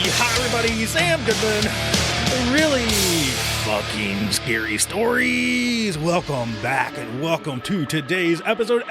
Hi everybody, Sam Goodman. Really fucking scary stories. Welcome back and welcome to today's episode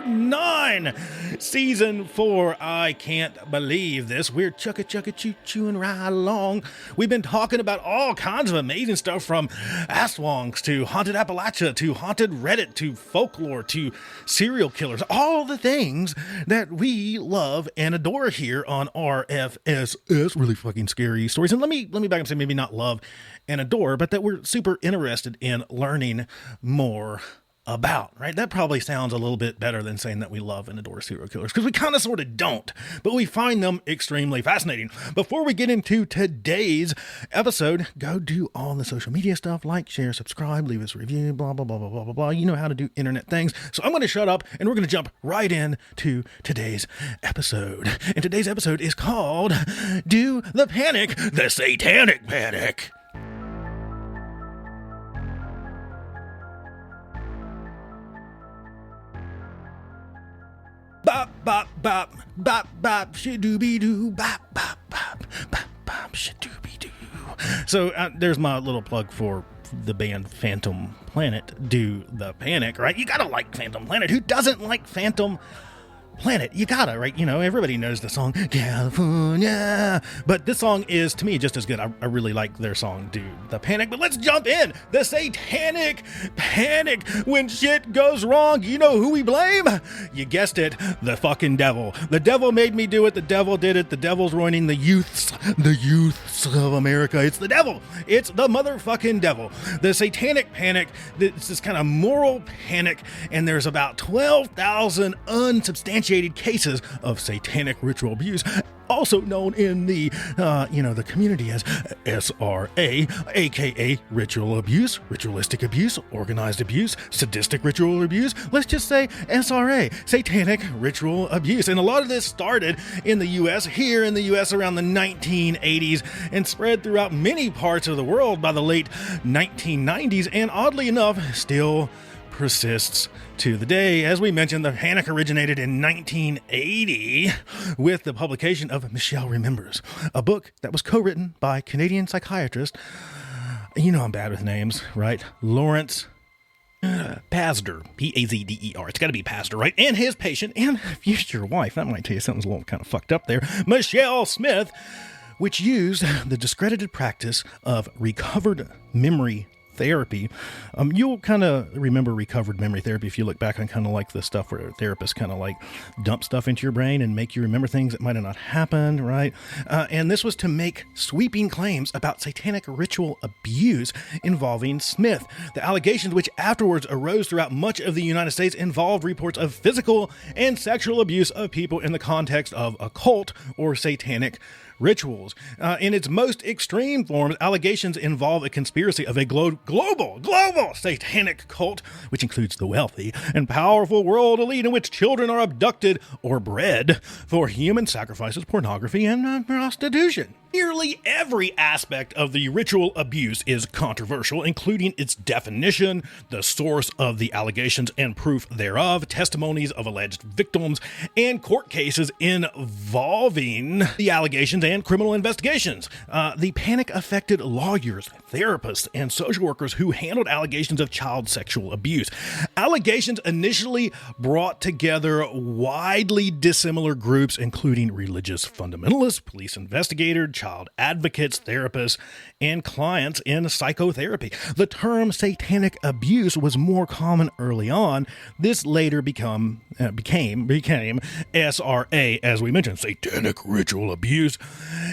9, season 4. I can't believe this. We're chewing right along. We've been talking about all kinds of amazing stuff, from Aswongs to haunted Appalachia to haunted Reddit to folklore to serial killers, all the things that we love and adore here on RFSS, really fucking scary stories. And let me back up and say, maybe not love and adore, but that we're super interested in learning more about, right? That probably sounds a little bit better than saying that we love and adore serial killers, because we kind of sort of don't, but we find them extremely fascinating. Before we get into today's episode, go do all the social media stuff, like, share, subscribe, leave us a review, blah, blah, blah, blah, blah, blah, blah. You know how to do internet things. So I'm going to shut up and we're going to jump right into today's episode. And today's episode is called Do the Panic, the Satanic Panic. Bop, bop, bop, bop, bop, shidooby-doo, bop, bop, bop, bop, bop, shidooby-doo. So there's my little plug for the band Phantom Planet, Do the Panic, right? You gotta like Phantom Planet. Who doesn't like Phantom Planet? You gotta, right? You know, everybody knows the song California, but this song is, to me, just as good. I really like their song Do the Panic. But let's jump in. The Satanic Panic. When shit goes wrong, you know who we blame? You guessed it, the fucking devil. The devil made me do it. The devil did it. The devil's ruining the youths of America. It's the devil. It's the motherfucking devil. The Satanic Panic. It's this kind of moral panic, and there's about 12,000 unsubstantiated cases of satanic ritual abuse, also known in the community as SRA, aka ritual abuse, ritualistic abuse, organized abuse, sadistic ritual abuse. Let's just say SRA, satanic ritual abuse. And a lot of this started in the U.S., here in the U.S. around the 1980s, and spread throughout many parts of the world by the late 1990s, and oddly enough, still persists to the day. As we mentioned, the panic originated in 1980 with the publication of Michelle Remembers, a book that was co-written by Canadian psychiatrist, you know I'm bad with names, right? Lawrence Pazder, P-A-Z-D-E-R. It's got to be Pazder, right? And his patient and future wife, that might tell you something's a little kind of fucked up there, Michelle Smith, which used the discredited practice of recovered memory therapy. You'll kind of remember recovered memory therapy if you look back on kind of like the stuff where therapists kind of like dump stuff into your brain and make you remember things that might have not happened, right? And this was to make sweeping claims about satanic ritual abuse involving Smith. The allegations, which afterwards arose throughout much of the United States, involved reports of physical and sexual abuse of people in the context of occult or satanic rituals. In its most extreme forms, allegations involve a conspiracy of a global satanic cult, which includes the wealthy and powerful world elite, in which children are abducted or bred for human sacrifices, pornography, and prostitution. Nearly every aspect of the ritual abuse is controversial, including its definition, the source of the allegations and proof thereof, testimonies of alleged victims, and court cases involving the allegations and criminal investigations. The panic affected lawyers, therapists, and social workers who handled allegations of child sexual abuse. Allegations initially brought together widely dissimilar groups, including religious fundamentalists, police investigators, child advocates, therapists, and clients in psychotherapy. The term satanic abuse was more common early on. This later became SRA, as we mentioned, satanic ritual abuse,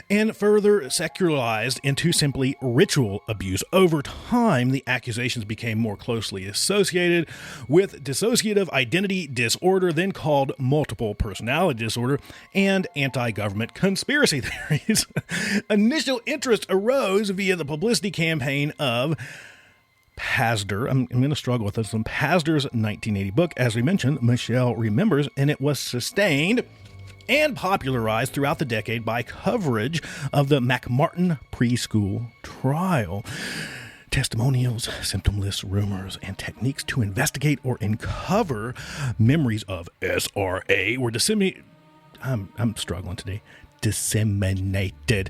and further secularized into simply ritual abuse. Over time, the accusations became more closely associated with dissociative identity disorder, then called multiple personality disorder, and anti-government conspiracy theories. Initial interest arose via the publicity campaign of Pazder. I'm going to struggle with this one. Pazder's 1980 book, as we mentioned, Michelle Remembers, and it was sustained and popularized throughout the decade by coverage of the McMartin preschool trial. Testimonials, symptom lists, rumors, and techniques to investigate or uncover memories of SRA were disseminated. I'm struggling today. disseminated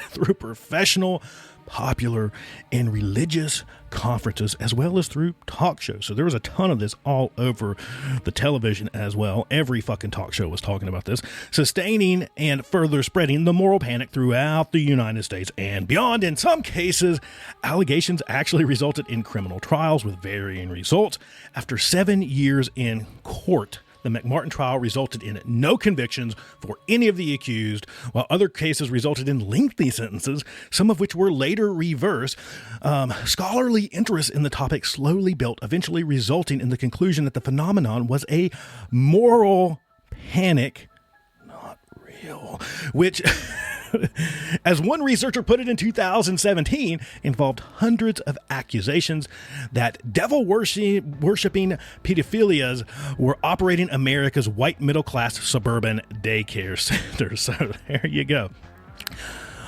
through professional, popular, and religious conferences, as well as through talk shows. So there was a ton of this all over the television as well. Every fucking talk show was talking about this, sustaining and further spreading the moral panic throughout the United States and beyond. In some cases, allegations actually resulted in criminal trials with varying results. After 7 years in court, the McMartin trial resulted in no convictions for any of the accused, while other cases resulted in lengthy sentences, some of which were later reversed. Scholarly interest in the topic slowly built, eventually resulting in the conclusion that the phenomenon was a moral panic, not real, which, as one researcher put it in 2017, involved hundreds of accusations that devil-worshipping pedophilias were operating America's white middle-class suburban daycare centers. So there you go.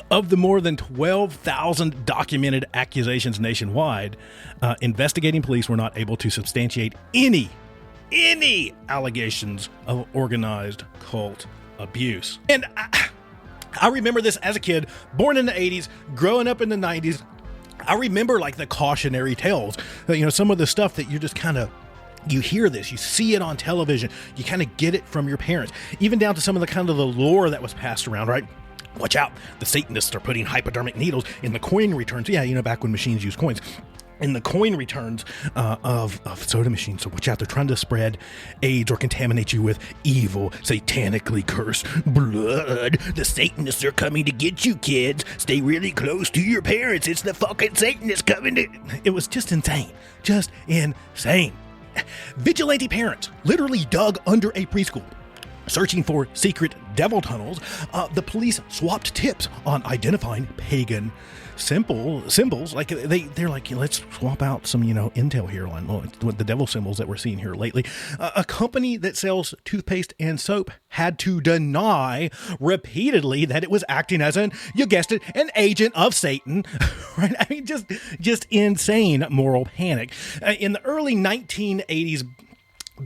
Of the more than 12,000 documented accusations nationwide, investigating police were not able to substantiate any allegations of organized cult abuse. And I remember this as a kid, born in the 80s, growing up in the 90s. I remember like the cautionary tales, some of the stuff that you just kind of, you hear this, you see it on television, you kind of get it from your parents, even down to some of the kind of the lore that was passed around, right? Watch out, the Satanists are putting hypodermic needles in the coin returns. Yeah, back when machines used coins. In the coin returns of soda machines. So watch out, they're trying to spread AIDS or contaminate you with evil, satanically cursed blood. The Satanists are coming to get you, kids. Stay really close to your parents. It's the fucking Satanists coming to... It was just insane. Just insane. Vigilante parents literally dug under a preschool, searching for secret devil tunnels. The police swapped tips on identifying pagan symbols. Like they're like, let's swap out some intel here on what the devil symbols that we're seeing here lately. A company that sells toothpaste and soap had to deny repeatedly that it was acting as you guessed it, an agent of Satan. Right? I mean, just insane moral panic. In the early 1980s,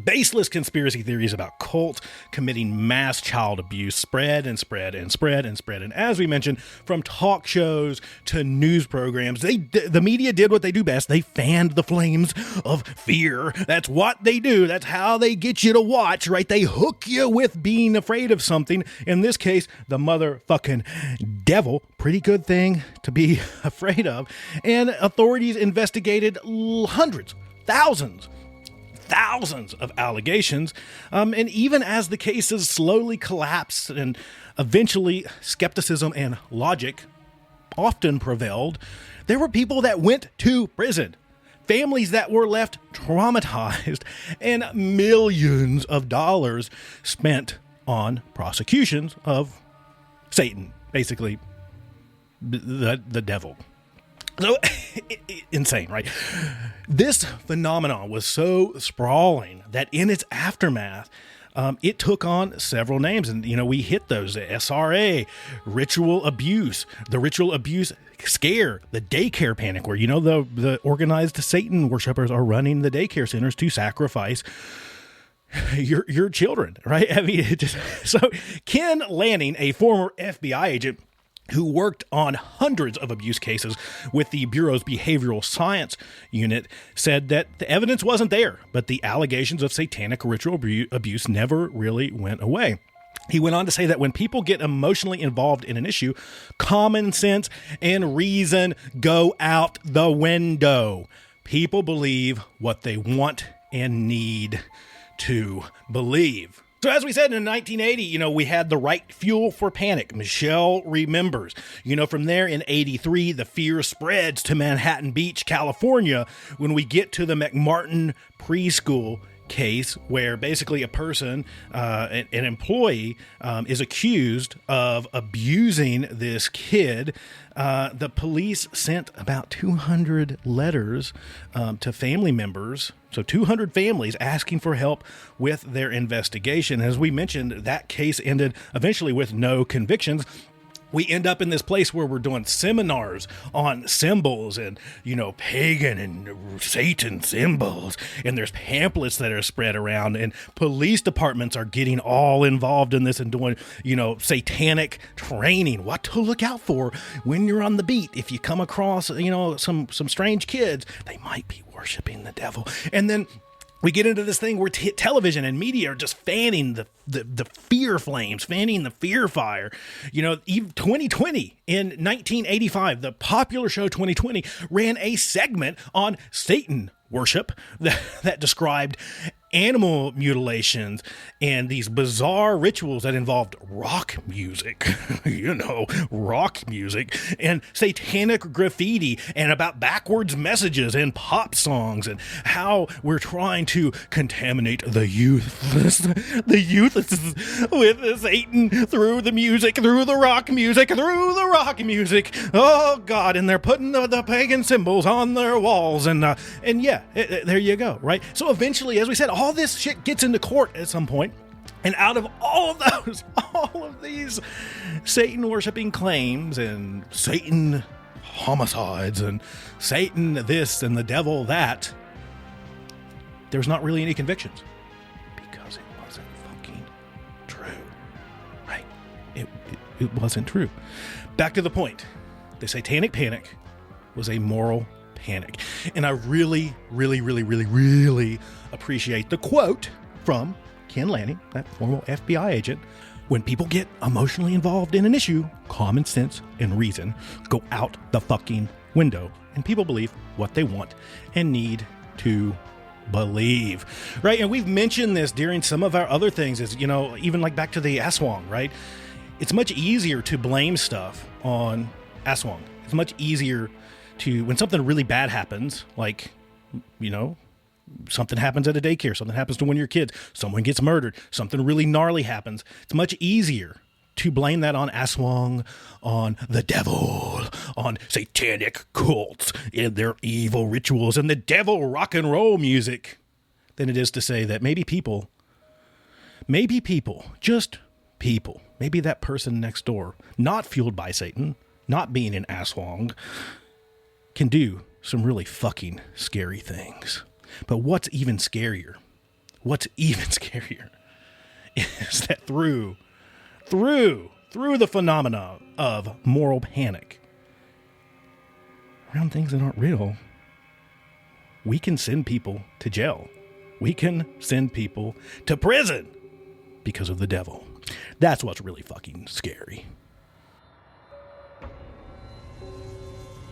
baseless conspiracy theories about cults committing mass child abuse spread. And as we mentioned, from talk shows to news programs, the media did what they do best. They fanned the flames of fear. That's what they do. That's how they get you to watch, right? They hook you with being afraid of something. In this case, the motherfucking devil. Pretty good thing to be afraid of. And authorities investigated hundreds, thousands of allegations, and even as the cases slowly collapsed and eventually skepticism and logic often prevailed, there were people that went to prison, families that were left traumatized, and millions of dollars spent on prosecutions of Satan, basically the devil. So insane, right? This phenomenon was so sprawling that in its aftermath, it took on several names. And, we hit those: SRA, ritual abuse, the ritual abuse scare, the daycare panic, where, the organized Satan worshipers are running the daycare centers to sacrifice your children, right? I mean, so Ken Lanning, a former FBI agent who worked on hundreds of abuse cases with the Bureau's Behavioral Science Unit, said that the evidence wasn't there, but the allegations of satanic ritual abuse never really went away. He went on to say that when people get emotionally involved in an issue, common sense and reason go out the window. People believe what they want and need to believe. So as we said, in 1980, we had the right fuel for panic. Michelle remembers. From there in 83, the fear spreads to Manhattan Beach, California, when we get to the McMartin preschool case, where basically a person, an employee, is accused of abusing this kid. The police sent about 200 letters to family members, so 200 families asking for help with their investigation. As we mentioned, that case ended eventually with no convictions. we end up in this place where we're doing seminars on symbols and, pagan and Satan symbols. And there's pamphlets that are spread around, and police departments are getting all involved in this and doing, satanic training. What to look out for when you're on the beat. If you come across, some strange kids, they might be worshiping the devil. And then we get into this thing where television and media are just fanning the fear flames, fanning the fear fire. Even 2020, in 1985, the popular show 2020 ran a segment on Satan worship that described animal mutilations and these bizarre rituals that involved rock music, rock music and satanic graffiti, and about backwards messages and pop songs, and how we're trying to contaminate the youth with Satan through the music, through the rock music. Oh God. And they're putting the pagan symbols on their walls, and there you go. Right. So eventually, as we said, all this shit gets into court at some point, and out of all of these Satan worshiping claims and Satan homicides and Satan this and the devil that, there's not really any convictions because it wasn't fucking true, right? It wasn't true. Back to the point. The Satanic Panic was a moral panic. And I really, really, really, really, really appreciate the quote from Ken Lanning, that former FBI agent. When people get emotionally involved in an issue, common sense and reason go out the fucking window, and people believe what they want and need to believe, right? And we've mentioned this during some of our other things, is, even like back to the Aswang, right? It's much easier to blame stuff on Aswang. It's much easier to, when something really bad happens, like, something happens at a daycare, something happens to one of your kids, someone gets murdered, something really gnarly happens, it's much easier to blame that on Aswang, on the devil, on satanic cults and their evil rituals and the devil rock and roll music, than it is to say that maybe just people, maybe that person next door, not fueled by Satan, not being an Aswang, can do some really fucking scary things. But what's even scarier is that through the phenomena of moral panic around things that aren't real, we can send people to jail. We can send people to prison because of the devil. That's what's really fucking scary.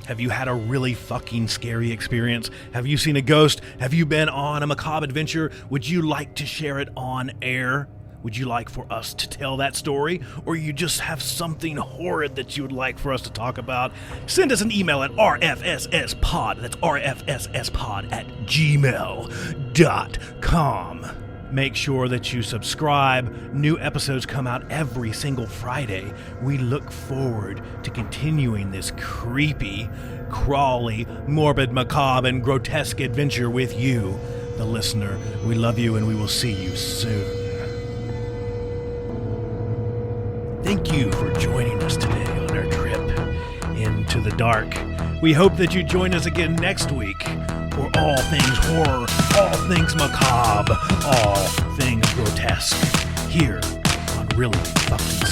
Have you had a really fucking scary experience? Have you seen a ghost? Have you been on a macabre adventure? Would you like to share it on air? Would you like for us to tell that story? Or you just have something horrid that you would like for us to talk about? Send us an email at rfsspod. That's rfsspod@gmail.com. Make sure that you subscribe. New episodes come out every single Friday. We look forward to continuing this creepy, crawly, morbid, macabre, and grotesque adventure with you, the listener. We love you, and we will see you soon. Thank you for joining us today on our trip into the dark. We hope that you join us again next week for all things horror, all things macabre, all things grotesque, here on Really Fucking